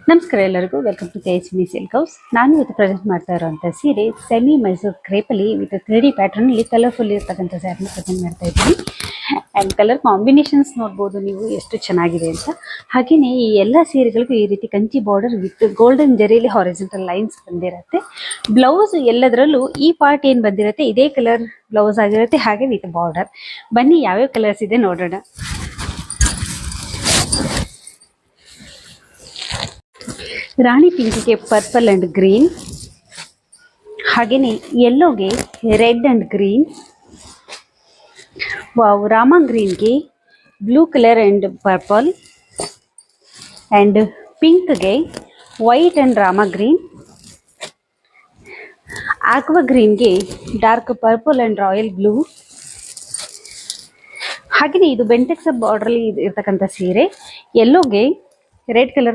ನಮಸ್ಕಾರ ಎಲ್ಲರಿಗೂ welcome to Tejaswini silk house. ನಾನು ಇವತ್ತು ಪ್ರೆಸೆಂಟ್ ಮಾಡ್ತಾ ಇರುವಂಥ ಸೀರೆ ಸೆಮಿ ಮೈಸೂರು ಕ್ರೇಪಲ್ಲಿ ವಿತ್ 3D ಪ್ಯಾಟರ್ನಲ್ಲಿ ಕಲರ್ಫುಲ್ ಇರ್ತಕ್ಕಂಥ ಸ್ಯಾರಿನ ಪ್ರೆಸೆಂಟ್ ಮಾಡ್ತಾ ಇದ್ದೀನಿ. ಆ್ಯಂಡ್ ಕಲರ್ ಕಾಂಬಿನೇಷನ್ಸ್ ನೋಡ್ಬೋದು ನೀವು ಎಷ್ಟು ಚೆನ್ನಾಗಿದೆ ಅಂತ. ಹಾಗೆಯೇ ಈ ಎಲ್ಲ ಸೀರೆಗಳಿಗೂ ಈ ರೀತಿ ಕಂಚಿ ಬಾರ್ಡರ್ ವಿತ್ ಗೋಲ್ಡನ್ ಜರಿಯಲ್ಲಿ ಹಾರಿಜೆಂಟಲ್ ಲೈನ್ಸ್ ಬಂದಿರುತ್ತೆ. ಬ್ಲೌಸ್ ಎಲ್ಲದರಲ್ಲೂ ಈ ಪಾರ್ಟ್ ಏನು ಬಂದಿರುತ್ತೆ ಇದೇ ಕಲರ್ ಬ್ಲೌಸ್ ಆಗಿರುತ್ತೆ, ಹಾಗೆ ವಿತ್ ಬಾರ್ಡರ್. ಬನ್ನಿ ಯಾವ್ಯಾವ ಕಲರ್ಸ್ ಇದೆ ನೋಡೋಣ. ರಾಣಿ ಪಿಂಕ್ಗೆ ಪರ್ಪಲ್ ಅಂಡ್ ಗ್ರೀನ್, ಹಾಗೆಯೇ ಯೆಲ್ಲೋಗೆ red and green, wow rama ಗ್ರೀನ್ಗೆ blue colour and purple, and ಪಿಂಕ್ಗೆ white and rama green, aqua ಗ್ರೀನ್ಗೆ dark purple and royal blue. ಹಾಗೆಯೇ ಇದು ಬೆಂಟೆಕ್ಸ್ ಬಾರ್ಡ್ರಲ್ಲಿ ಇರ್ತಕ್ಕಂಥ ಸೀರೆ. ಯೆಲ್ಲೋಗೆ ರೆಡ್ ಕಲರ್